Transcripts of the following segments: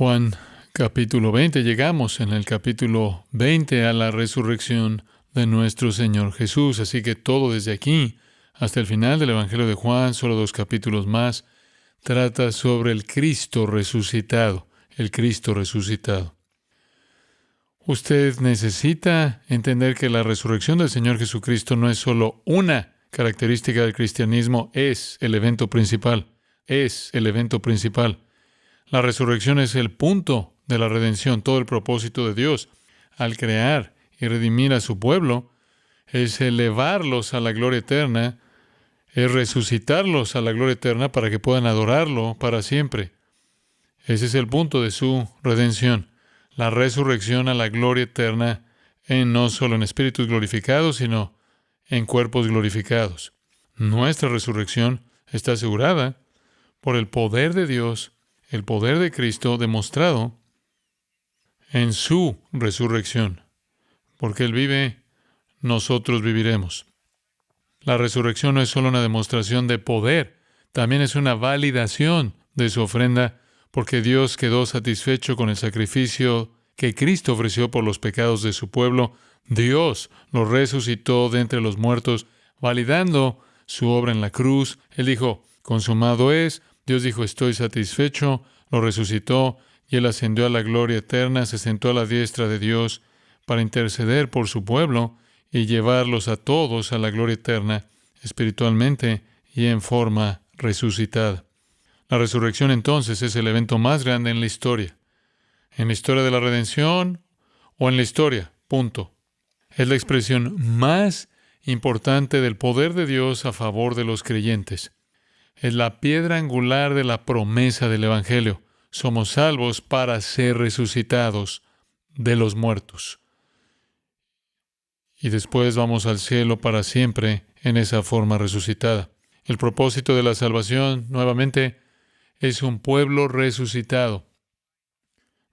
Juan capítulo 20, llegamos en el capítulo 20 a la resurrección de nuestro Señor Jesús. Así que todo desde aquí hasta el final del Evangelio de Juan, solo 2 capítulos más, trata sobre el Cristo resucitado, el Cristo resucitado. Usted necesita entender que la resurrección del Señor Jesucristo no es solo una característica del cristianismo, es el evento principal, es el evento principal. La resurrección es el punto de la redención, todo el propósito de Dios al crear y redimir a su pueblo es elevarlos a la gloria eterna, es resucitarlos a la gloria eterna para que puedan adorarlo para siempre. Ese es el punto de su redención, la resurrección a la gloria eterna, no solo en espíritus glorificados, sino en cuerpos glorificados. Nuestra resurrección está asegurada por el poder de Dios, el poder de Cristo demostrado en su resurrección. Porque Él vive, nosotros viviremos. La resurrección no es solo una demostración de poder, también es una validación de su ofrenda, porque Dios quedó satisfecho con el sacrificio que Cristo ofreció por los pecados de su pueblo. Dios lo resucitó de entre los muertos, validando su obra en la cruz. Él dijo, consumado es. Dios dijo, estoy satisfecho. Lo resucitó y Él ascendió a la gloria eterna, se sentó a la diestra de Dios para interceder por su pueblo y llevarlos a todos a la gloria eterna, espiritualmente y en forma resucitada. La resurrección entonces es el evento más grande en la historia de la redención o en la historia, punto. Es la expresión más importante del poder de Dios a favor de los creyentes. Es la piedra angular de la promesa del Evangelio. Somos salvos para ser resucitados de los muertos. Y después vamos al cielo para siempre en esa forma resucitada. El propósito de la salvación, nuevamente, es un pueblo resucitado.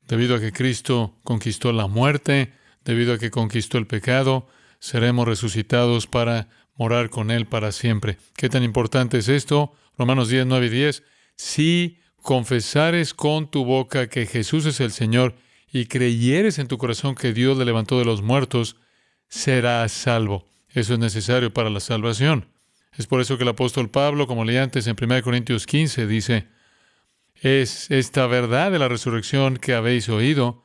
Debido a que Cristo conquistó la muerte, debido a que conquistó el pecado, seremos resucitados para morar con Él para siempre. ¿Qué tan importante es esto? Romanos 10, 9 y 10. Si confesares con tu boca que Jesús es el Señor y creyeres en tu corazón que Dios le levantó de los muertos, serás salvo. Eso es necesario para la salvación. Es por eso que el apóstol Pablo, como leí antes en 1 Corintios 15, dice, es esta verdad de la resurrección que habéis oído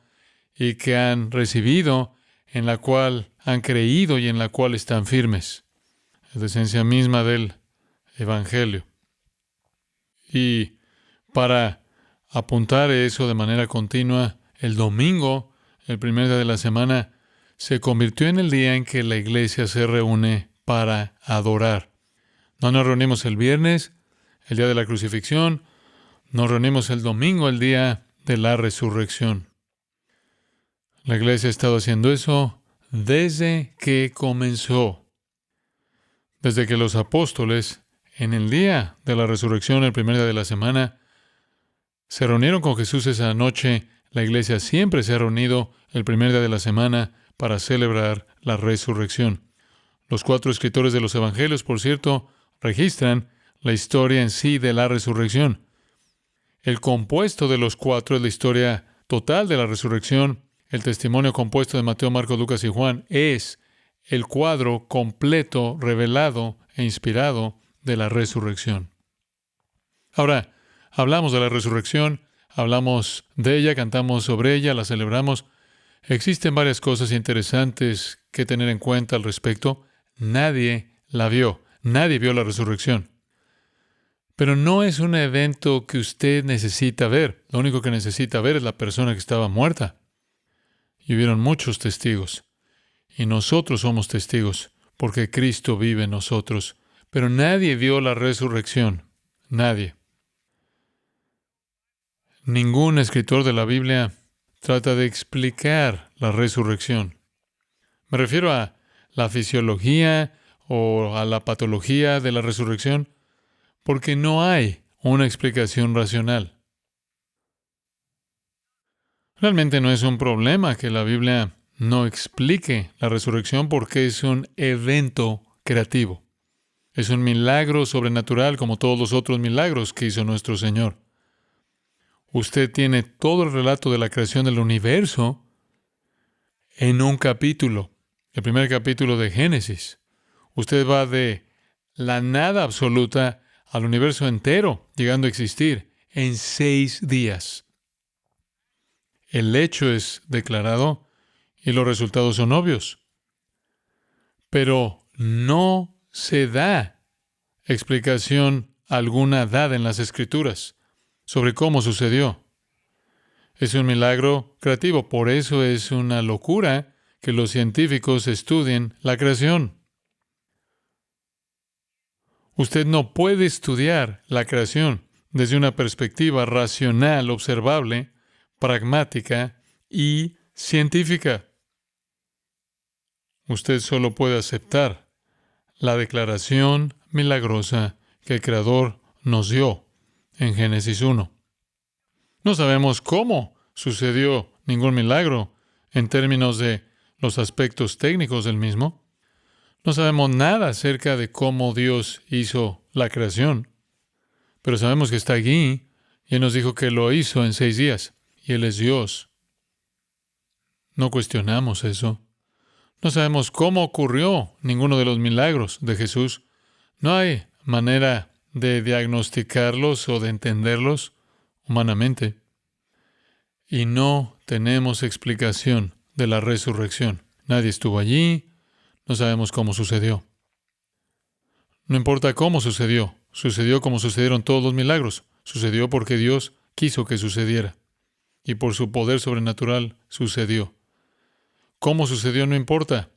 y que han recibido, en la cual han creído y en la cual están firmes. Es la esencia misma del Evangelio. Y para apuntar eso de manera continua, el domingo, el primer día de la semana, se convirtió en el día en que la iglesia se reúne para adorar. No nos reunimos el viernes, el día de la crucifixión, nos reunimos el domingo, el día de la resurrección. La iglesia ha estado haciendo eso desde que comenzó. Desde que los apóstoles, en el día de la resurrección, el primer día de la semana, se reunieron con Jesús esa noche. La iglesia siempre se ha reunido el primer día de la semana para celebrar la resurrección. Los 4 escritores de los evangelios, por cierto, registran la historia en sí de la resurrección. El compuesto de los 4 es la historia total de la resurrección. El testimonio compuesto de Mateo, Marcos, Lucas y Juan es el cuadro completo, revelado e inspirado de la resurrección. Ahora, hablamos de la resurrección, hablamos de ella, cantamos sobre ella, la celebramos. Existen varias cosas interesantes que tener en cuenta al respecto. Nadie la vio, nadie vio la resurrección. Pero no es un evento que usted necesita ver. Lo único que necesita ver es la persona que estaba muerta. Y hubieron muchos testigos. Y nosotros somos testigos, porque Cristo vive en nosotros. Pero nadie vio la resurrección. Nadie. Ningún escritor de la Biblia trata de explicar la resurrección. Me refiero a la fisiología o a la patología de la resurrección, porque no hay una explicación racional. Realmente no es un problema que la Biblia no explique la resurrección porque es un evento creativo. Es un milagro sobrenatural como todos los otros milagros que hizo nuestro Señor. Usted tiene todo el relato de la creación del universo en un capítulo, el primer capítulo de Génesis. Usted va de la nada absoluta al universo entero, llegando a existir en 6 días. El hecho es declarado y los resultados son obvios. Pero no se da explicación alguna dada en las Escrituras sobre cómo sucedió. Es un milagro creativo, por eso es una locura que los científicos estudien la creación. Usted no puede estudiar la creación desde una perspectiva racional, observable, pragmática y científica. Usted solo puede aceptar la declaración milagrosa que el Creador nos dio en Génesis 1. No sabemos cómo sucedió ningún milagro en términos de los aspectos técnicos del mismo. No sabemos nada acerca de cómo Dios hizo la creación, pero sabemos que está allí y Él nos dijo que lo hizo en 6 días y Él es Dios. No cuestionamos eso. No sabemos cómo ocurrió ninguno de los milagros de Jesús. No hay manera de diagnosticarlos o de entenderlos humanamente. Y no tenemos explicación de la resurrección. Nadie estuvo allí. No sabemos cómo sucedió. No importa cómo sucedió. Sucedió como sucedieron todos los milagros. Sucedió porque Dios quiso que sucediera. Y por su poder sobrenatural sucedió. Cómo sucedió no importa.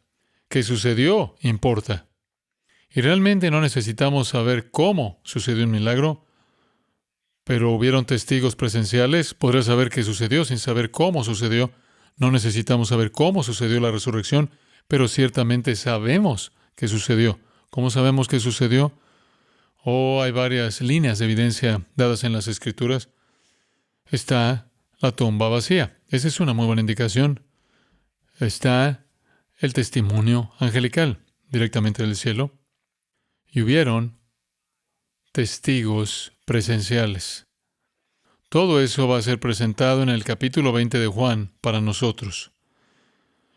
¿Qué sucedió? Importa. Y realmente no necesitamos saber cómo sucedió un milagro, pero hubieron testigos presenciales. Podrás saber qué sucedió sin saber cómo sucedió. No necesitamos saber cómo sucedió la resurrección, pero ciertamente sabemos qué sucedió. ¿Cómo sabemos qué sucedió? Hay varias líneas de evidencia dadas en las Escrituras. Está la tumba vacía. Esa es una muy buena indicación. Está el testimonio angelical directamente del cielo. Y hubieron testigos presenciales. Todo eso va a ser presentado en el capítulo 20 de Juan para nosotros.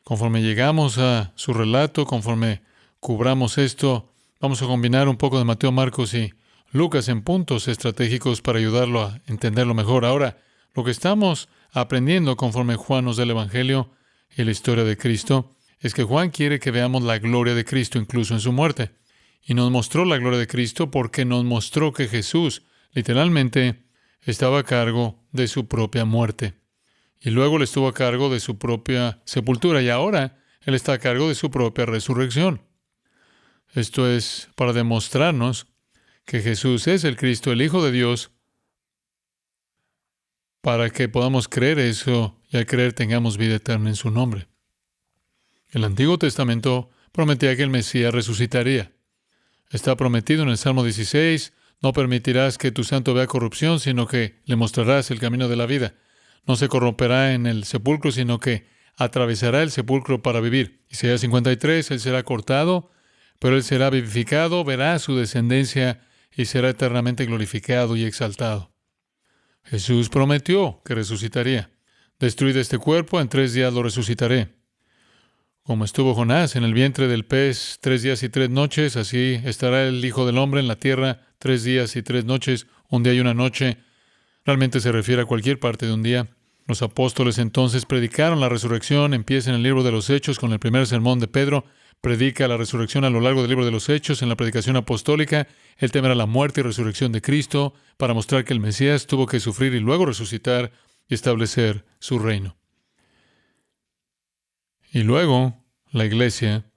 Conforme llegamos a su relato, conforme cubramos esto, vamos a combinar un poco de Mateo, Marcos y Lucas en puntos estratégicos para ayudarlo a entenderlo mejor. Ahora, lo que estamos aprendiendo conforme Juan nos da el Evangelio y la historia de Cristo es que Juan quiere que veamos la gloria de Cristo incluso en su muerte. Y nos mostró la gloria de Cristo porque nos mostró que Jesús, literalmente, estaba a cargo de su propia muerte. Y luego Él estuvo a cargo de su propia sepultura. Y ahora Él está a cargo de su propia resurrección. Esto es para demostrarnos que Jesús es el Cristo, el Hijo de Dios, para que podamos creer eso y al creer tengamos vida eterna en su nombre. El Antiguo Testamento prometía que el Mesías resucitaría. Está prometido en el Salmo 16, no permitirás que tu santo vea corrupción, sino que le mostrarás el camino de la vida. No se corromperá en el sepulcro, sino que atravesará el sepulcro para vivir. Isaías 53, Él será cortado, pero Él será vivificado, verá su descendencia y será eternamente glorificado y exaltado. Jesús prometió que resucitaría. Destruid este cuerpo, en 3 días lo resucitaré. Como estuvo Jonás en el vientre del pez 3 días y 3 noches, así estará el Hijo del Hombre en la tierra 3 días y 3 noches, un día y una noche. Realmente se refiere a cualquier parte de un día. Los apóstoles entonces predicaron la resurrección. Empieza en el libro de los Hechos con el primer sermón de Pedro. Predica la resurrección a lo largo del libro de los Hechos en la predicación apostólica. El tema era la muerte y resurrección de Cristo para mostrar que el Mesías tuvo que sufrir y luego resucitar y establecer su reino. Y luego, la iglesia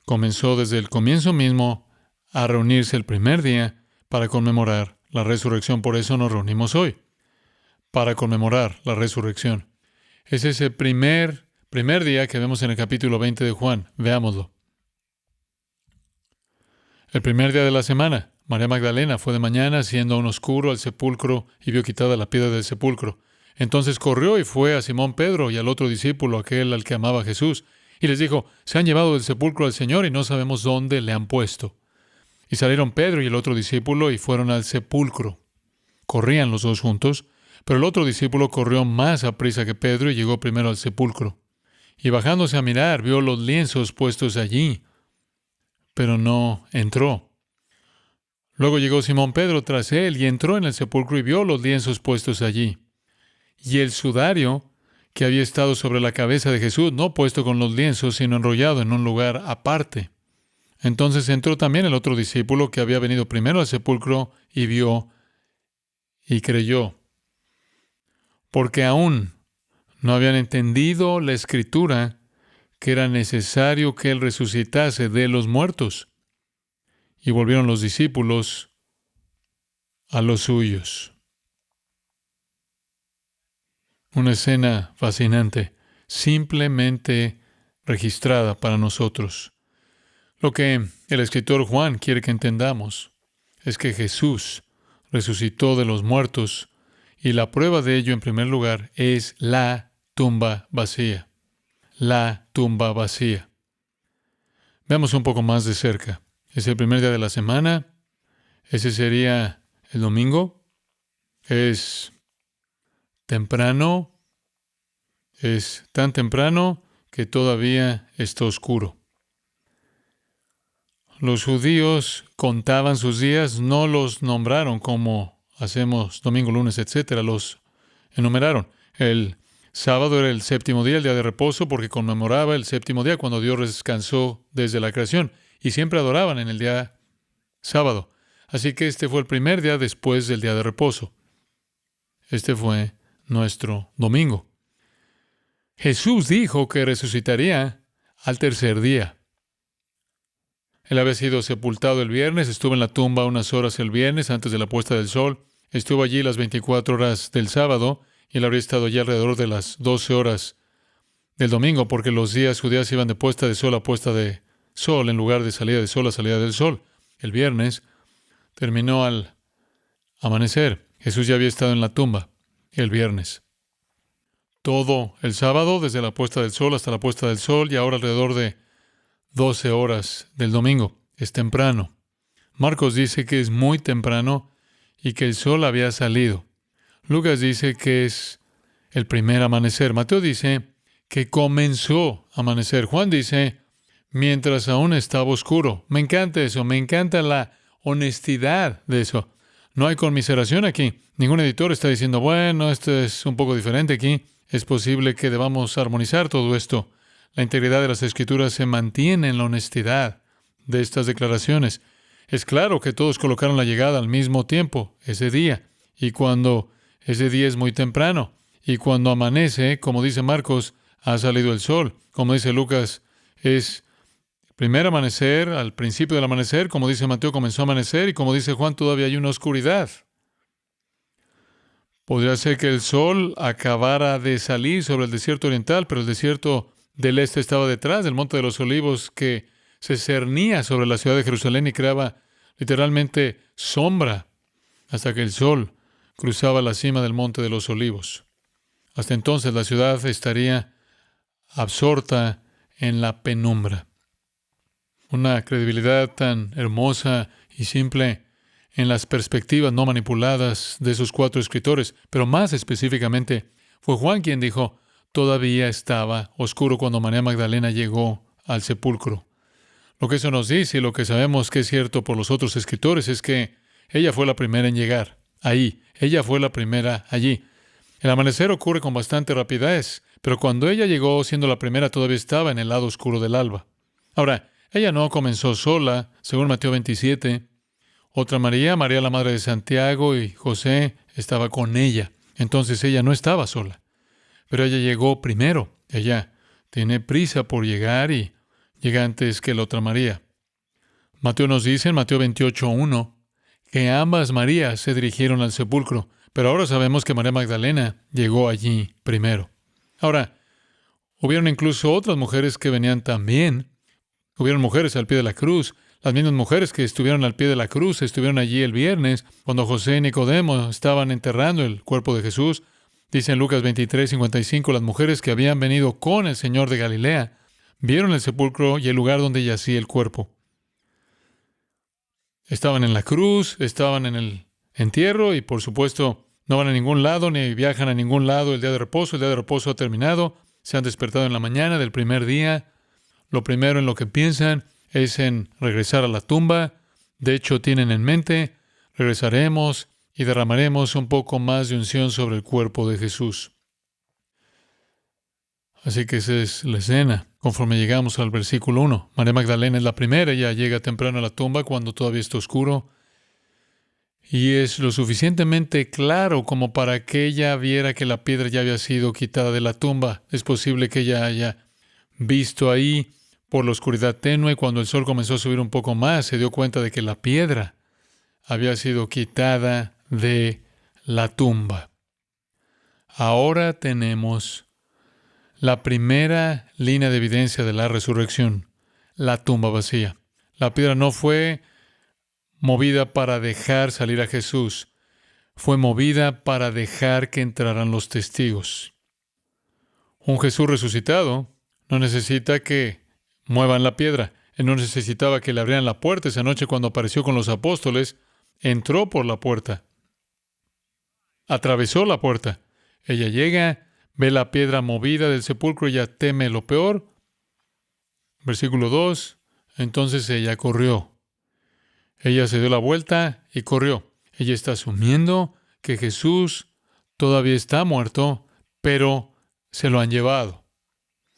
comenzó desde el comienzo mismo a reunirse el primer día para conmemorar la resurrección. Por eso nos reunimos hoy, para conmemorar la resurrección. Es ese primer día que vemos en el capítulo 20 de Juan. Veámoslo. El primer día de la semana, María Magdalena fue de mañana, siendo aún oscuro, al sepulcro y vio quitada la piedra del sepulcro. Entonces corrió y fue a Simón Pedro y al otro discípulo, aquel al que amaba Jesús, y les dijo: se han llevado del sepulcro al Señor y no sabemos dónde le han puesto. Y salieron Pedro y el otro discípulo y fueron al sepulcro. Corrían los dos juntos, Pero el otro discípulo corrió más aprisa que Pedro y llegó primero al sepulcro. Y bajándose a mirar, vio los lienzos puestos allí, pero no entró. Luego llegó Simón Pedro tras él y entró en el sepulcro y vio los lienzos puestos allí. Y el sudario que había estado sobre la cabeza de Jesús, no puesto con los lienzos, sino enrollado en un lugar aparte. Entonces entró también el otro discípulo que había venido primero al sepulcro y vio y creyó, porque aún no habían entendido la Escritura que era necesario que Él resucitase de los muertos. Y volvieron los discípulos a los suyos. Una escena fascinante, simplemente registrada para nosotros. Lo que el escritor Juan quiere que entendamos es que Jesús resucitó de los muertos y la prueba de ello, en primer lugar, es la tumba vacía. La tumba vacía. Veamos un poco más de cerca. Es el primer día de la semana. Ese sería el domingo. Es temprano. Es tan temprano que todavía está oscuro. Los judíos contaban sus días, no los nombraron como hacemos domingo, lunes, etcétera, los enumeraron. El sábado era el séptimo día, el día de reposo, porque conmemoraba el séptimo día cuando Dios descansó desde la creación, y siempre adoraban en el día sábado. Así que este fue el primer día después del día de reposo. Este fue nuestro domingo. Jesús dijo que resucitaría al tercer día. Él había sido sepultado el viernes, estuvo en la tumba unas horas el viernes antes de la puesta del sol, estuvo allí las 24 horas del sábado y él habría estado allí alrededor de las 12 horas del domingo, porque los días judíos iban de puesta de sol a puesta de sol en lugar de salida de sol a salida del sol. El viernes terminó al amanecer. Jesús ya había estado en la tumba el viernes. Todo el sábado, desde la puesta del sol hasta la puesta del sol, y ahora alrededor de 12 horas del domingo. Es temprano. Marcos dice que es muy temprano y que el sol había salido. Lucas dice que es el primer amanecer. Mateo dice que comenzó a amanecer. Juan dice, mientras aún estaba oscuro. Me encanta eso. Me encanta la honestidad de eso. No hay conmiseración aquí. Ningún editor está diciendo, bueno, esto es un poco diferente aquí. Es posible que debamos armonizar todo esto. La integridad de las Escrituras se mantiene en la honestidad de estas declaraciones. Es claro que todos colocaron la llegada al mismo tiempo, ese día, y cuando ese día es muy temprano, y cuando amanece, como dice Marcos, ha salido el sol. Como dice Lucas, es el primer amanecer, al principio del amanecer, como dice Mateo, comenzó a amanecer, y como dice Juan, todavía hay una oscuridad. Podría ser que el sol acabara de salir sobre el desierto oriental, pero el desierto del este estaba detrás del Monte de los Olivos, que se cernía sobre la ciudad de Jerusalén y creaba literalmente sombra hasta que el sol cruzaba la cima del Monte de los Olivos. Hasta entonces la ciudad estaría absorta en la penumbra. Una credibilidad tan hermosa y simple en las perspectivas no manipuladas de esos cuatro escritores, pero más específicamente fue Juan quien dijo, todavía estaba oscuro cuando María Magdalena llegó al sepulcro. Lo que eso nos dice y lo que sabemos que es cierto por los otros escritores es que ella fue la primera en llegar ahí. Ella fue la primera allí. El amanecer ocurre con bastante rapidez, pero cuando ella llegó siendo la primera todavía estaba en el lado oscuro del alba. Ahora, ella no comenzó sola, según Mateo 27. Otra María, María la madre de Santiago y José, estaba con ella. Entonces ella no estaba sola. Pero ella llegó primero. Ella tiene prisa por llegar y llega antes que la otra María. Mateo nos dice en Mateo 28:1 que ambas Marías se dirigieron al sepulcro, pero ahora sabemos que María Magdalena llegó allí primero. Ahora, hubieron incluso otras mujeres que venían también. Hubieron mujeres al pie de la cruz. Las mismas mujeres que estuvieron al pie de la cruz estuvieron allí el viernes cuando José y Nicodemo estaban enterrando el cuerpo de Jesús. Dice en Lucas 23:55, las mujeres que habían venido con el Señor de Galilea vieron el sepulcro y el lugar donde yacía el cuerpo. Estaban en la cruz, estaban en el entierro y, por supuesto, No van a ningún lado, ni viajan a ningún lado el día de reposo. El día de reposo ha terminado. Se han despertado en la mañana del primer día. Lo primero en lo que piensan es en regresar a la tumba. De hecho, tienen en mente, regresaremos y derramaremos un poco más de unción sobre el cuerpo de Jesús. Así que esa es la escena. Conforme llegamos al versículo 1, María Magdalena es la primera. Ella llega temprano a la tumba cuando todavía está oscuro. Y es lo suficientemente claro como para que ella viera que la piedra ya había sido quitada de la tumba. Es posible que ella haya visto ahí por la oscuridad tenue. Cuando el sol comenzó a subir un poco más, se dio cuenta de que la piedra había sido quitada de la tumba. Ahora tenemos la primera línea de evidencia de la resurrección, la tumba vacía. La piedra no fue movida para dejar salir a Jesús, fue movida para dejar que entraran los testigos. Un Jesús resucitado no necesita que muevan la piedra. Él no necesitaba que le abrieran la puerta esa noche cuando apareció con los apóstoles. Entró por la puerta. Atravesó la puerta. Ella llega, ve la piedra movida del sepulcro, ella teme lo peor. Versículo 2. Entonces ella corrió. Ella se dio la vuelta y corrió. Ella está asumiendo que Jesús todavía está muerto, pero se lo han llevado.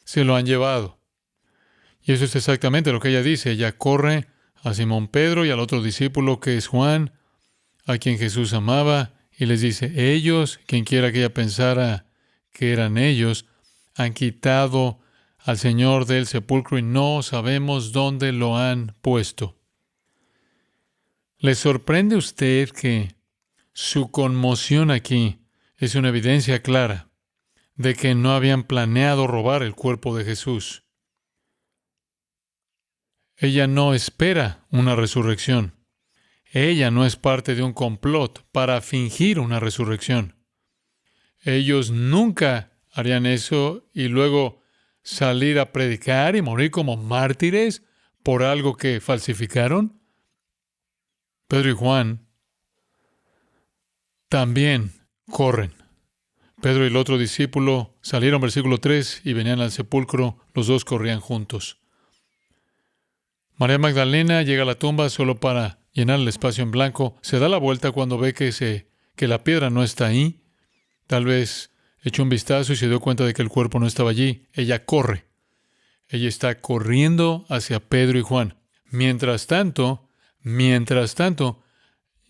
Se lo han llevado. Y eso es exactamente lo que ella dice. Ella corre a Simón Pedro y al otro discípulo que es Juan, a quien Jesús amaba, y les dice, ellos, quien quiera que ella pensara que eran ellos, han quitado al Señor del sepulcro y no sabemos dónde lo han puesto. ¿Le sorprende a usted que su conmoción aquí es una evidencia clara de que no habían planeado robar el cuerpo de Jesús? Ella no espera una resurrección. Ella no es parte de un complot para fingir una resurrección. Ellos nunca harían eso y luego salir a predicar y morir como mártires por algo que falsificaron. Pedro y Juan también corren. Pedro y el otro discípulo salieron, versículo 3, y venían al sepulcro. Los dos corrían juntos. María Magdalena llega a la tumba solo para llenar el espacio en blanco. Se da la vuelta cuando ve que la piedra no está ahí. Tal vez echó un vistazo y se dio cuenta de que el cuerpo no estaba allí. Ella corre. Ella está corriendo hacia Pedro y Juan. Mientras tanto,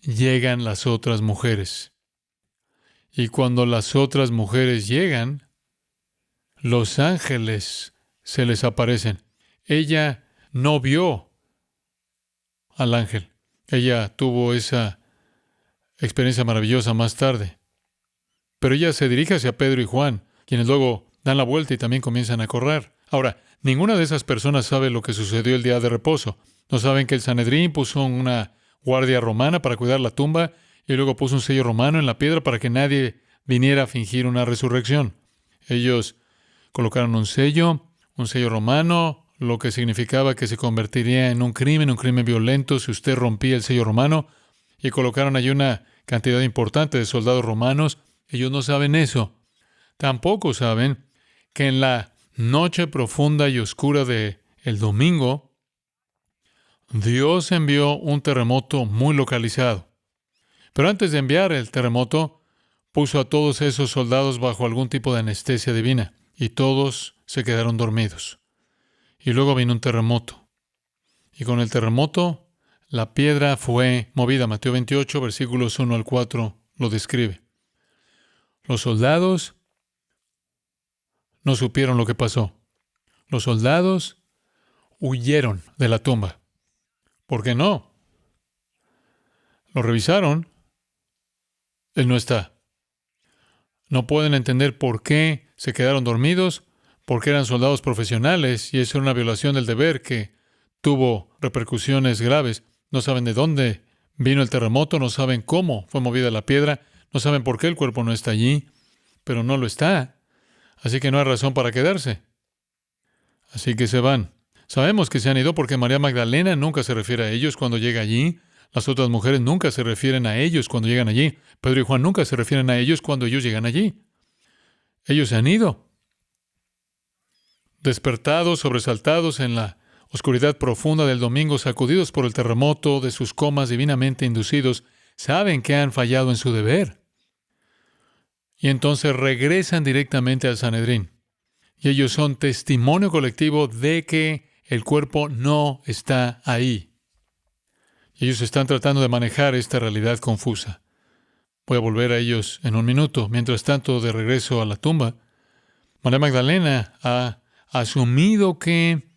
llegan las otras mujeres. Y cuando las otras mujeres llegan, los ángeles se les aparecen. Ella no vio al ángel. Ella tuvo esa experiencia maravillosa más tarde. Pero ella se dirige hacia Pedro y Juan, quienes luego dan la vuelta y también comienzan a correr. Ahora, ninguna de esas personas sabe lo que sucedió el día de reposo. No saben que el Sanedrín puso una guardia romana para cuidar la tumba y luego puso un sello romano en la piedra para que nadie viniera a fingir una resurrección. Ellos colocaron un sello romano, lo que significaba que se convertiría en un crimen violento si usted rompía el sello romano, y colocaron allí una cantidad importante de soldados romanos. Ellos no saben eso. Tampoco saben que en la noche profunda y oscura del domingo, Dios envió un terremoto muy localizado. Pero antes de enviar el terremoto, puso a todos esos soldados bajo algún tipo de anestesia divina, y todos se quedaron dormidos. Y luego vino un terremoto. Y con el terremoto, la piedra fue movida. Mateo 28, versículos 1 al 4, lo describe. Los soldados no supieron lo que pasó. Los soldados huyeron de la tumba. ¿Por qué no? Lo revisaron. Él no está. No pueden entender por qué se quedaron dormidos, porque eran soldados profesionales y eso era una violación del deber que tuvo repercusiones graves. No saben de dónde vino el terremoto, no saben cómo fue movida la piedra, no saben por qué el cuerpo no está allí, pero no lo está. Así que no hay razón para quedarse. Así que se van. Sabemos que se han ido porque María Magdalena nunca se refiere a ellos cuando llega allí. Las otras mujeres nunca se refieren a ellos cuando llegan allí. Pedro y Juan nunca se refieren a ellos cuando ellos llegan allí. Ellos se han ido, despertados, sobresaltados en la oscuridad profunda del domingo, sacudidos por el terremoto de sus comas divinamente inducidos, saben que han fallado en su deber. Y entonces regresan directamente al Sanedrín. Y ellos son testimonio colectivo de que el cuerpo no está ahí. Y ellos están tratando de manejar esta realidad confusa. Voy a volver a ellos en un minuto. Mientras tanto, de regreso a la tumba, María Magdalena ha asumido que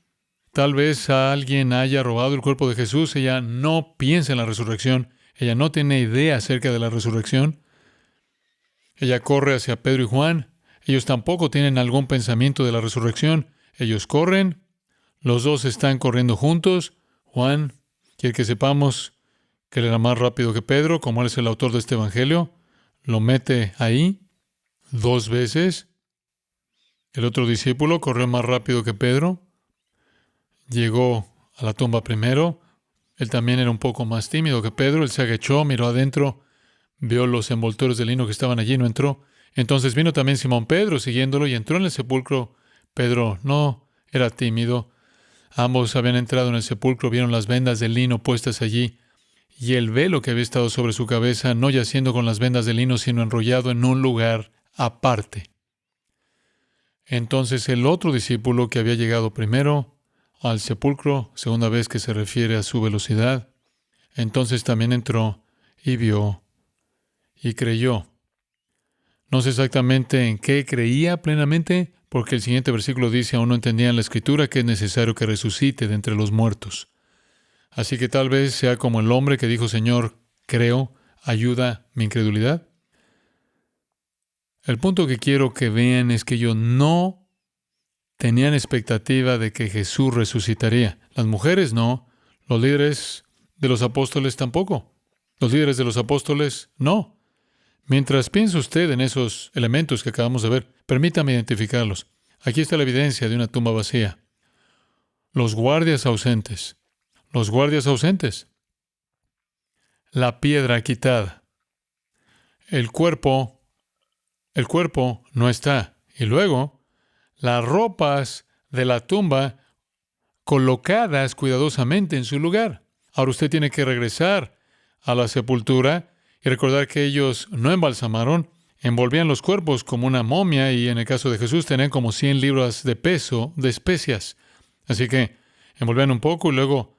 tal vez alguien haya robado el cuerpo de Jesús. Ella no piensa en la resurrección. Ella no tiene idea acerca de la resurrección. Ella corre hacia Pedro y Juan. Ellos tampoco tienen algún pensamiento de la resurrección. Ellos corren. Los dos están corriendo juntos. Juan quiere que sepamos que él era más rápido que Pedro, como él es el autor de este evangelio. Lo mete ahí 2 veces. El otro discípulo corrió más rápido que Pedro. Llegó a la tumba primero. Él también era un poco más tímido que Pedro. Él se agachó, miró adentro, vio los envoltorios de lino que estaban allí, no entró. Entonces vino también Simón Pedro siguiéndolo y entró en el sepulcro. Pedro no era tímido. Ambos habían entrado en el sepulcro, vieron las vendas de lino puestas allí y el velo que había estado sobre su cabeza, no yaciendo con las vendas de lino, sino enrollado en un lugar aparte. Entonces el otro discípulo que había llegado primero al sepulcro, segunda vez que se refiere a su velocidad, entonces también entró y vio y creyó. No sé exactamente en qué creía plenamente, porque el siguiente versículo dice, aún no entendían la Escritura, que es necesario que resucite de entre los muertos. Así que tal vez sea como el hombre que dijo, Señor, creo, ayuda mi incredulidad. El punto que quiero que vean es que ellos no tenían expectativa de que Jesús resucitaría. Las mujeres no, los líderes de los apóstoles tampoco. Los líderes de los apóstoles no. Mientras piensa usted en esos elementos que acabamos de ver, permítame identificarlos. Aquí está la evidencia de una tumba vacía. Los guardias ausentes. Los guardias ausentes. La piedra quitada. El cuerpo no está. Y luego, las ropas de la tumba colocadas cuidadosamente en su lugar. Ahora usted tiene que regresar a la sepultura y recordar que ellos no embalsamaron, envolvían los cuerpos como una momia y en el caso de Jesús tenían como 100 libras de peso de especias. Así que envolvían un poco y luego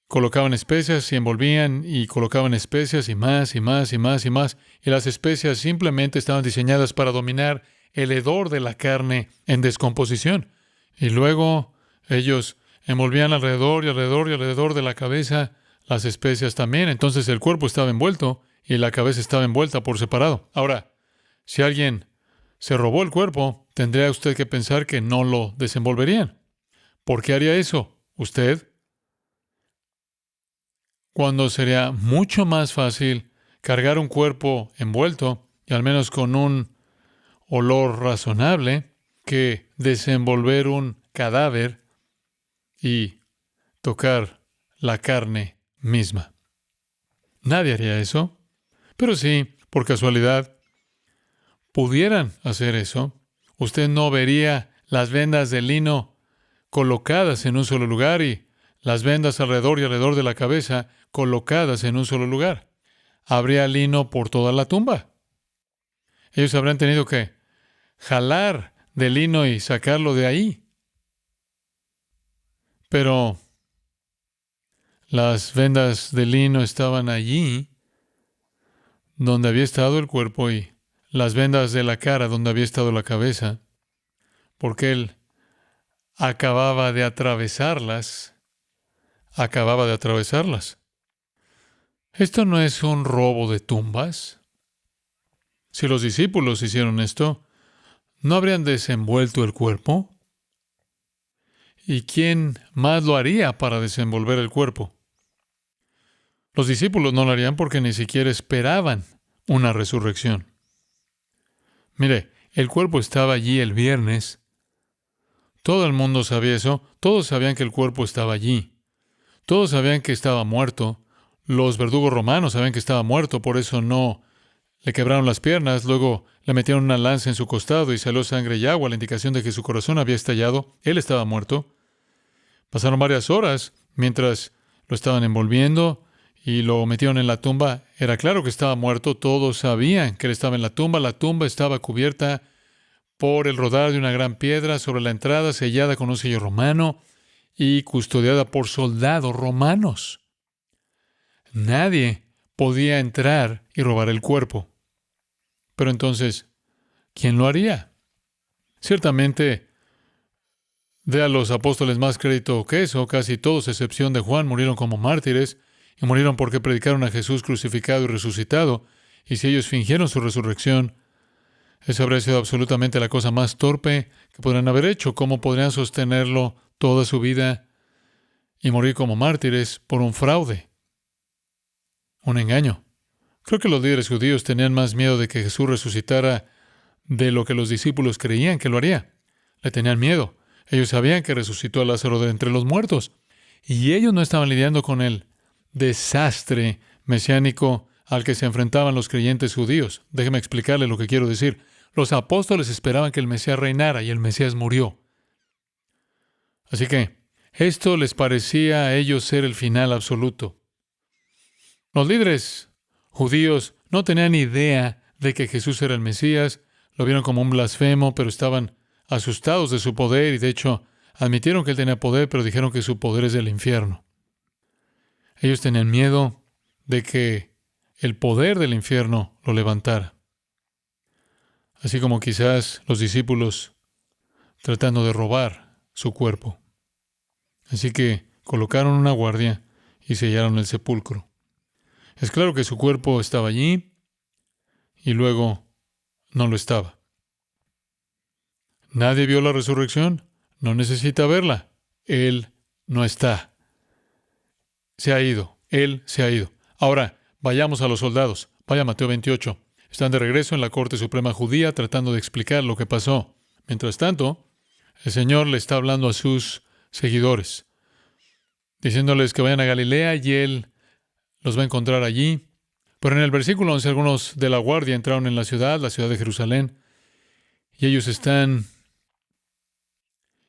colocaban especias y envolvían y colocaban especias y más y más y más y más. Y las especias simplemente estaban diseñadas para dominar el hedor de la carne en descomposición. Y luego ellos envolvían alrededor y alrededor y alrededor de la cabeza las especias también. Entonces el cuerpo estaba envuelto y la cabeza estaba envuelta por separado. Ahora, si alguien se robó el cuerpo, tendría usted que pensar que no lo desenvolverían. ¿Por qué haría eso usted? Cuando sería mucho más fácil cargar un cuerpo envuelto, y al menos con un olor razonable, que desenvolver un cadáver y tocar la carne misma. Nadie haría eso, pero sí, por casualidad, pudieran hacer eso. Usted no vería las vendas de lino colocadas en un solo lugar y las vendas alrededor y alrededor de la cabeza colocadas en un solo lugar. Habría lino por toda la tumba. Ellos habrían tenido que jalar del lino y sacarlo de ahí. Pero las vendas de lino estaban allí donde había estado el cuerpo y las vendas de la cara donde había estado la cabeza, porque él acababa de atravesarlas. Esto no es un robo de tumbas. Si los discípulos hicieron esto, ¿no habrían desenvuelto el cuerpo? ¿Y quién más lo haría para desenvolver el cuerpo? Los discípulos no lo harían porque ni siquiera esperaban una resurrección. Mire, el cuerpo estaba allí el viernes. Todo el mundo sabía eso. Todos sabían que el cuerpo estaba allí. Todos sabían que estaba muerto. Los verdugos romanos sabían que estaba muerto, por eso no le quebraron las piernas. Luego le metieron una lanza en su costado y salió sangre y agua, la indicación de que su corazón había estallado. Él estaba muerto. Pasaron varias horas mientras lo estaban envolviendo y lo metieron en la tumba. Era claro que estaba muerto. Todos sabían que él estaba en la tumba. La tumba estaba cubierta por el rodar de una gran piedra sobre la entrada, sellada con un sello romano y custodiada por soldados romanos. Nadie podía entrar y robar el cuerpo. Pero entonces, ¿quién lo haría? Ciertamente, dé a los apóstoles más crédito que eso. Casi todos, a excepción de Juan, murieron como mártires y murieron porque predicaron a Jesús crucificado y resucitado. Y si ellos fingieron su resurrección, eso habría sido absolutamente la cosa más torpe que podrían haber hecho. ¿Cómo podrían sostenerlo toda su vida y morir como mártires por un fraude, un engaño? Creo que los líderes judíos tenían más miedo de que Jesús resucitara de lo que los discípulos creían que lo haría. Le tenían miedo. Ellos sabían que resucitó a Lázaro de entre los muertos. Y ellos no estaban lidiando con el desastre mesiánico al que se enfrentaban los creyentes judíos. Déjeme explicarle lo que quiero decir. Los apóstoles esperaban que el Mesías reinara y el Mesías murió. Así que esto les parecía a ellos ser el final absoluto. Los líderes judíos no tenían idea de que Jesús era el Mesías, lo vieron como un blasfemo, pero estaban asustados de su poder y de hecho admitieron que él tenía poder, pero dijeron que su poder es del infierno. Ellos tenían miedo de que el poder del infierno lo levantara. Así como quizás los discípulos tratando de robar su cuerpo. Así que colocaron una guardia y sellaron el sepulcro. Es claro que su cuerpo estaba allí y luego no lo estaba. ¿Nadie vio la resurrección? No necesita verla. Él no está. Se ha ido. Él se ha ido. Ahora, vayamos a los soldados. Vaya a Mateo 28. Están de regreso en la Corte Suprema Judía tratando de explicar lo que pasó. Mientras tanto, el Señor le está hablando a sus seguidores, diciéndoles que vayan a Galilea y Él los va a encontrar allí. Pero en el versículo 11, algunos de la guardia entraron en la ciudad de Jerusalén, y ellos están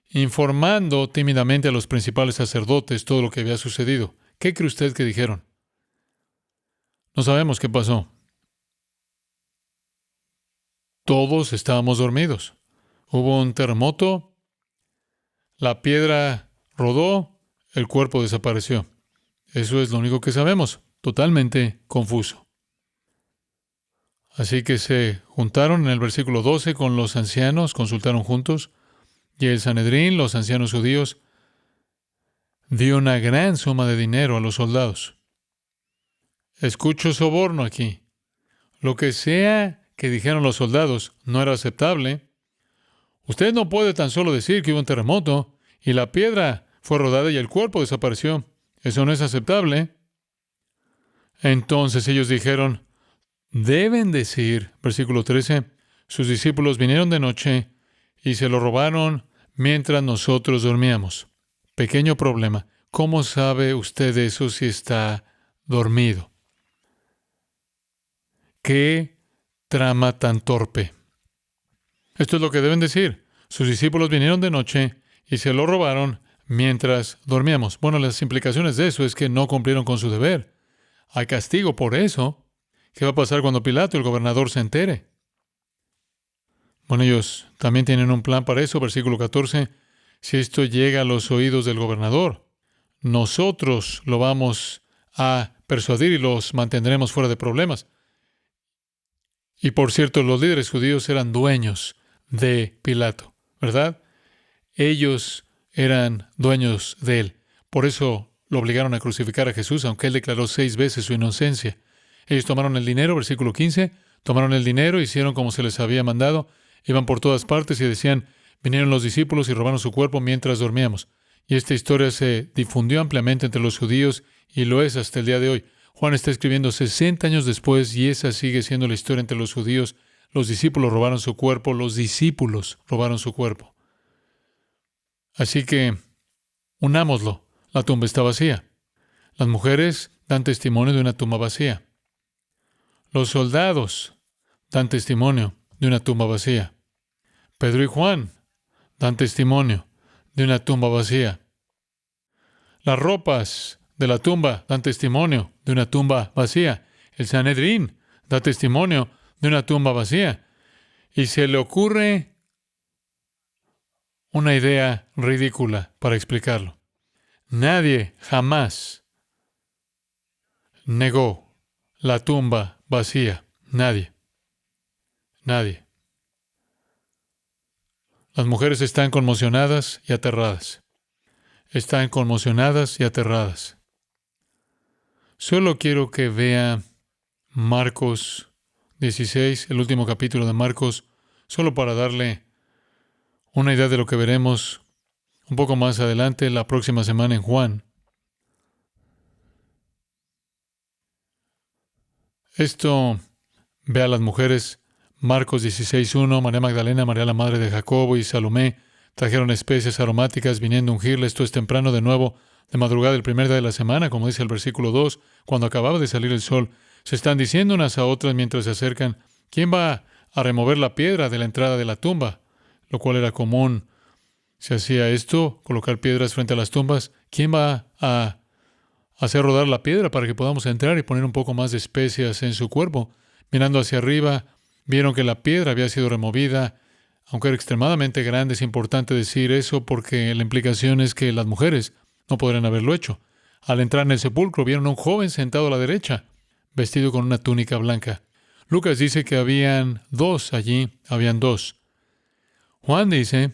informando tímidamente a los principales sacerdotes todo lo que había sucedido. ¿Qué cree usted que dijeron? No sabemos qué pasó. Todos estábamos dormidos. Hubo un terremoto, la piedra rodó, el cuerpo desapareció. Eso es lo único que sabemos. Totalmente confuso. Así que se juntaron en el versículo 12 con los ancianos, consultaron juntos, y el Sanedrín, los ancianos judíos, dio una gran suma de dinero a los soldados. Escucho soborno aquí. Lo que sea que dijeron los soldados no era aceptable. Usted no puede tan solo decir que hubo un terremoto y la piedra fue rodada y el cuerpo desapareció. Eso no es aceptable. Entonces ellos dijeron, deben decir, versículo 13, sus discípulos vinieron de noche y se lo robaron mientras nosotros dormíamos. Pequeño problema. ¿Cómo sabe usted eso si está dormido? ¡Qué trama tan torpe! Esto es lo que deben decir. Sus discípulos vinieron de noche y se lo robaron mientras dormíamos. Bueno, las implicaciones de eso es que no cumplieron con su deber. Hay castigo por eso. ¿Qué va a pasar cuando Pilato, el gobernador, se entere? Bueno, ellos también tienen un plan para eso. Versículo 14. Si esto llega a los oídos del gobernador, nosotros lo vamos a persuadir y los mantendremos fuera de problemas. Y por cierto, los líderes judíos eran dueños de Pilato, ¿verdad? Ellos eran dueños de él. Por eso lo obligaron a crucificar a Jesús, aunque él declaró 6 veces su inocencia. Ellos tomaron el dinero, versículo 15, tomaron el dinero, hicieron como se les había mandado, iban por todas partes y decían, vinieron los discípulos y robaron su cuerpo mientras dormíamos. Y esta historia se difundió ampliamente entre los judíos y lo es hasta el día de hoy. Juan está escribiendo 60 años después y esa sigue siendo la historia entre los judíos. Los discípulos robaron su cuerpo, los discípulos robaron su cuerpo. Así que, unámoslo, la tumba está vacía. Las mujeres dan testimonio de una tumba vacía. Los soldados dan testimonio de una tumba vacía. Pedro y Juan dan testimonio de una tumba vacía. Las ropas de la tumba dan testimonio de una tumba vacía. El Sanedrín da testimonio de una tumba vacía. Y se le ocurre una idea ridícula para explicarlo. Nadie jamás negó la tumba vacía. Nadie. Nadie. Las mujeres están conmocionadas y aterradas. Están conmocionadas y aterradas. Solo quiero que vea Marcos 16, el último capítulo de Marcos, solo para darle una idea de lo que veremos un poco más adelante la próxima semana en Juan. Esto ve a las mujeres. Marcos 16:1, María Magdalena, María la madre de Jacobo y Salomé trajeron especies aromáticas viniendo a ungirle. Esto es temprano de nuevo, de madrugada el primer día de la semana, como dice el versículo 2, cuando acababa de salir el sol. Se están diciendo unas a otras mientras se acercan, ¿quién va a remover la piedra de la entrada de la tumba? Lo cual era común. Se hacía esto, colocar piedras frente a las tumbas. ¿Quién va a hacer rodar la piedra para que podamos entrar y poner un poco más de especias en su cuerpo? Mirando hacia arriba, vieron que la piedra había sido removida. Aunque era extremadamente grande, es importante decir eso porque la implicación es que las mujeres no podrían haberlo hecho. Al entrar en el sepulcro, vieron a un joven sentado a la derecha, vestido con una túnica blanca. Lucas dice que habían dos allí, habían dos. Juan dice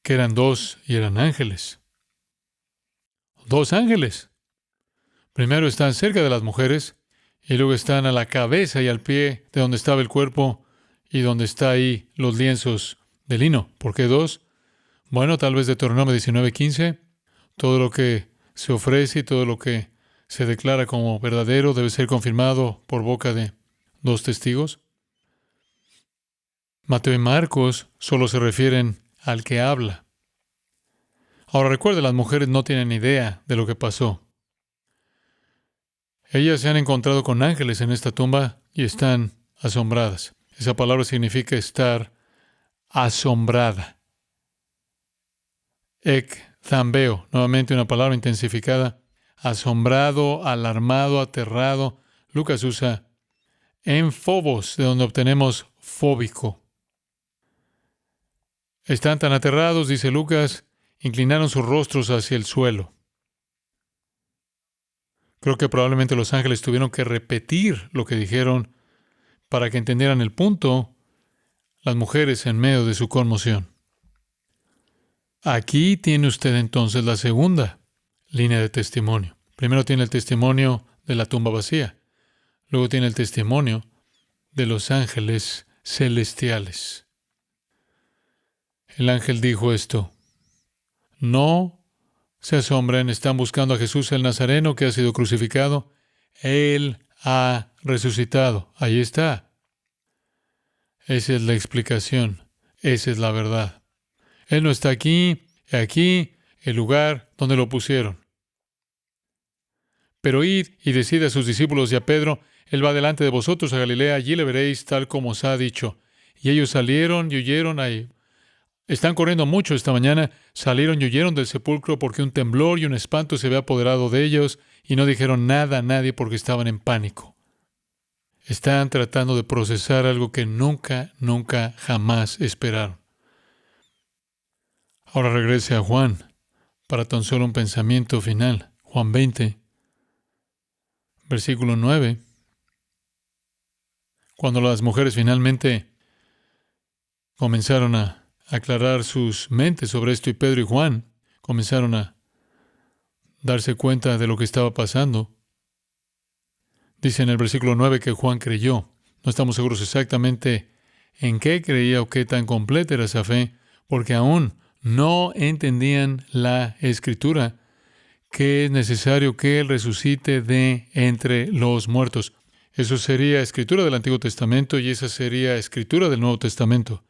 que eran dos y eran ángeles. Dos ángeles. Primero están cerca de las mujeres y luego están a la cabeza y al pie de donde estaba el cuerpo y donde está ahí los lienzos de lino. ¿Por qué dos? Bueno, tal vez Deuteronomio 19:15. Todo lo que se ofrece y todo lo que se declara como verdadero debe ser confirmado por boca de dos testigos. Mateo y Marcos solo se refieren al que habla. Ahora recuerde, las mujeres no tienen idea de lo que pasó. Ellas se han encontrado con ángeles en esta tumba y están asombradas. Esa palabra significa estar asombrada. Ekthambeo, nuevamente una palabra intensificada. Asombrado, alarmado, aterrado. Lucas usa enfobos, de donde obtenemos fóbico. Están tan aterrados, dice Lucas, inclinaron sus rostros hacia el suelo. Creo que probablemente los ángeles tuvieron que repetir lo que dijeron para que entendieran el punto, las mujeres en medio de su conmoción. Aquí tiene usted entonces la segunda línea de testimonio. Primero tiene el testimonio de la tumba vacía. Luego tiene el testimonio de los ángeles celestiales. El ángel dijo esto: no se asombren, están buscando a Jesús el Nazareno que ha sido crucificado. Él ha resucitado. Ahí está. Esa es la explicación. Esa es la verdad. Él no está aquí, el lugar donde lo pusieron. Pero id y decid a sus discípulos y a Pedro, Él va delante de vosotros a Galilea, allí le veréis tal como os ha dicho. Y ellos salieron y huyeron ahí. Están corriendo mucho esta mañana, salieron y huyeron del sepulcro porque un temblor y un espanto se había apoderado de ellos y no dijeron nada a nadie porque estaban en pánico. Están tratando de procesar algo que nunca, jamás esperaron. Ahora regrese a Juan para tan solo un pensamiento final. Juan 20, versículo 9. Cuando las mujeres finalmente comenzaron a aclarar sus mentes sobre esto y Pedro y Juan comenzaron a darse cuenta de lo que estaba pasando. Dice en el versículo 9 que Juan creyó. No estamos seguros exactamente en qué creía o qué tan completa era esa fe, porque aún no entendían la Escritura, que es necesario que Él resucite de entre los muertos. Eso sería Escritura del Antiguo Testamento y esa sería Escritura del Nuevo Testamento.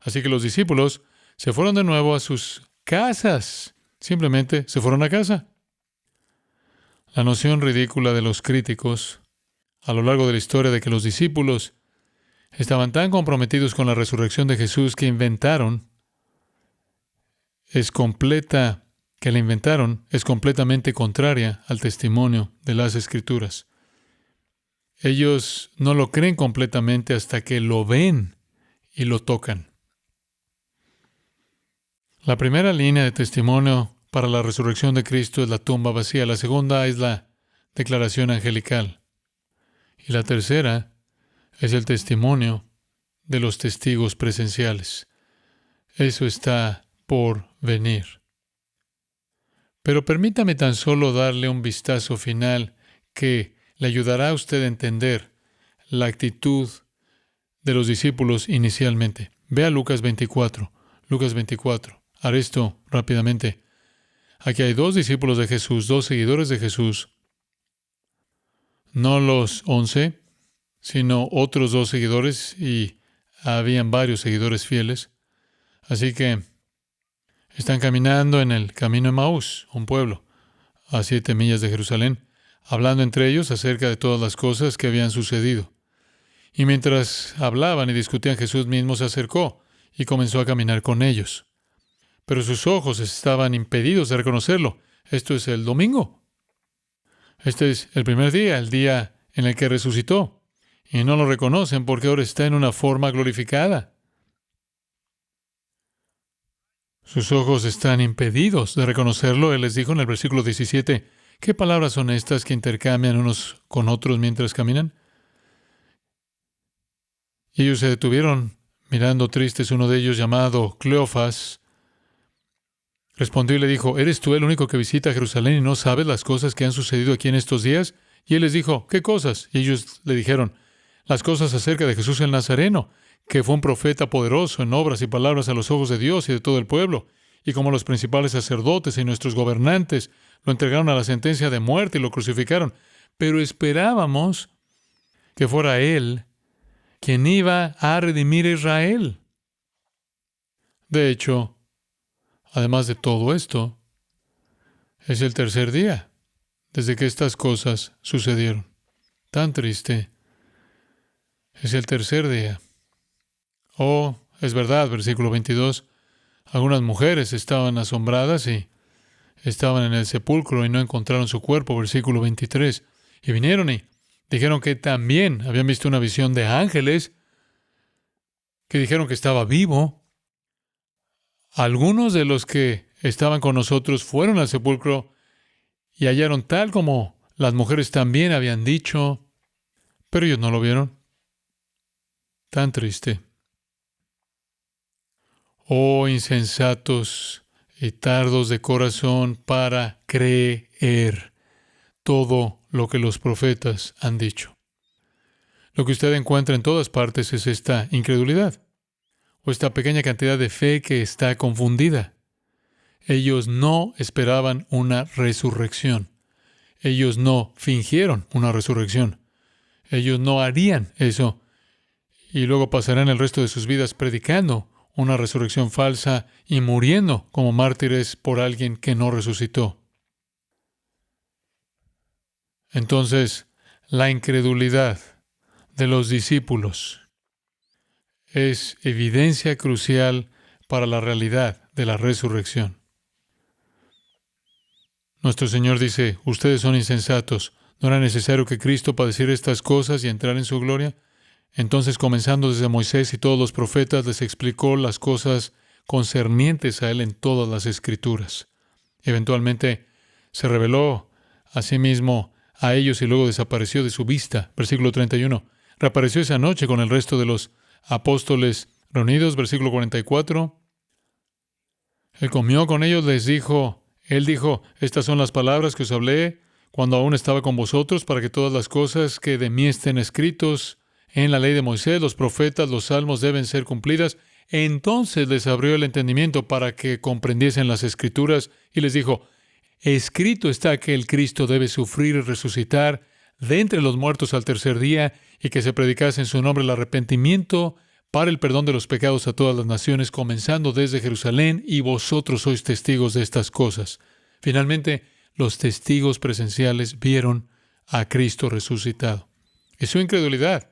Así que los discípulos se fueron de nuevo a sus casas. Simplemente se fueron a casa. La noción ridícula de los críticos a lo largo de la historia de que los discípulos estaban tan comprometidos con la resurrección de Jesús que la inventaron es completamente contraria al testimonio de las Escrituras. Ellos no lo creen completamente hasta que lo ven y lo tocan. La primera línea de testimonio para la resurrección de Cristo es la tumba vacía. La segunda es la declaración angelical. Y la tercera es el testimonio de los testigos presenciales. Eso está por venir. Pero permítame tan solo darle un vistazo final que le ayudará a usted a entender la actitud de los discípulos inicialmente. Vea Lucas 24. Lucas 24. Haré esto rápidamente. Aquí hay 2 discípulos de Jesús, 2 seguidores de Jesús. No los 11, sino otros 2 seguidores, y habían varios seguidores fieles. Así que están caminando en el camino de Emaús, un pueblo a 7 millas de Jerusalén, hablando entre ellos acerca de todas las cosas que habían sucedido. Y mientras hablaban y discutían, Jesús mismo se acercó y comenzó a caminar con ellos. Pero sus ojos estaban impedidos de reconocerlo. Esto es el domingo. Este es el primer día, el día en el que resucitó. Y no lo reconocen porque ahora está en una forma glorificada. Sus ojos están impedidos de reconocerlo. Él les dijo en el versículo 17, ¿qué palabras son estas que intercambian unos con otros mientras caminan? Y ellos se detuvieron mirando tristes. Uno de ellos, llamado Cleofas, respondió y le dijo, ¿eres tú el único que visita Jerusalén y no sabes las cosas que han sucedido aquí en estos días? Y él les dijo, ¿qué cosas? Y ellos le dijeron, las cosas acerca de Jesús el Nazareno, que fue un profeta poderoso en obras y palabras a los ojos de Dios y de todo el pueblo. Y como los principales sacerdotes y nuestros gobernantes lo entregaron a la sentencia de muerte y lo crucificaron. Pero esperábamos que fuera Él quien iba a redimir a Israel. De hecho, además de todo esto, es el tercer día desde que estas cosas sucedieron. Tan triste. Es el tercer día. Oh, es verdad, versículo 22. Algunas mujeres estaban asombradas y estaban en el sepulcro y no encontraron su cuerpo, versículo 23. Y vinieron y dijeron que también habían visto una visión de ángeles que dijeron que estaba vivo. Algunos de los que estaban con nosotros fueron al sepulcro y hallaron tal como las mujeres también habían dicho, pero ellos no lo vieron. Tan triste. Oh, insensatos y tardos de corazón para creer todo lo que los profetas han dicho. Lo que usted encuentra en todas partes es esta incredulidad, o esta pequeña cantidad de fe que está confundida. Ellos no esperaban una resurrección. Ellos no fingieron una resurrección. Ellos no harían eso. Y luego pasarán el resto de sus vidas predicando una resurrección falsa y muriendo como mártires por alguien que no resucitó. Entonces, la incredulidad de los discípulos es evidencia crucial para la realidad de la resurrección. Nuestro Señor dice, ustedes son insensatos, ¿no era necesario que Cristo padeciera estas cosas y entrar en su gloria? Entonces, comenzando desde Moisés y todos los profetas, les explicó las cosas concernientes a Él en todas las Escrituras. Eventualmente, se reveló a sí mismo a ellos y luego desapareció de su vista. Versículo 31. Reapareció esa noche con el resto de los apóstoles reunidos. Versículo 44. Él comió con ellos, Él dijo, estas son las palabras que os hablé cuando aún estaba con vosotros, para que todas las cosas que de mí estén escritos en la ley de Moisés, los profetas, los salmos deben ser cumplidas. Entonces les abrió el entendimiento para que comprendiesen las Escrituras y les dijo, escrito está que el Cristo debe sufrir y resucitar de entre los muertos al tercer día y que se predicase en su nombre el arrepentimiento para el perdón de los pecados a todas las naciones, comenzando desde Jerusalén, y vosotros sois testigos de estas cosas. Finalmente, los testigos presenciales vieron a Cristo resucitado. Y su incredulidad,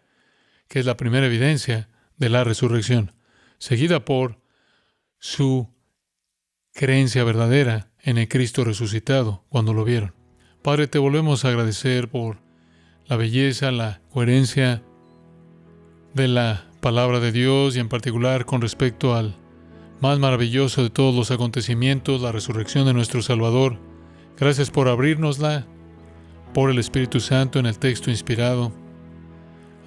que es la primera evidencia de la resurrección, seguida por su creencia verdadera en el Cristo resucitado cuando lo vieron. Padre, te volvemos a agradecer por la belleza, la coherencia de la palabra de Dios y en particular con respecto al más maravilloso de todos los acontecimientos, la resurrección de nuestro Salvador. Gracias por abrirnosla, por el Espíritu Santo en el texto inspirado.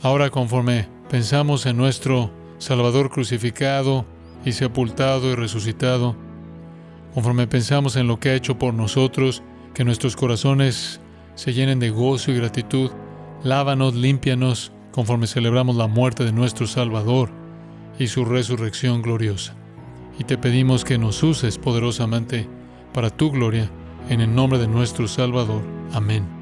Ahora, conforme pensamos en nuestro Salvador crucificado y sepultado y resucitado, conforme pensamos en lo que ha hecho por nosotros, que nuestros corazones se llenen de gozo y gratitud, lávanos, límpianos, conforme celebramos la muerte de nuestro Salvador y su resurrección gloriosa. Y te pedimos que nos uses poderosamente para tu gloria, en el nombre de nuestro Salvador. Amén.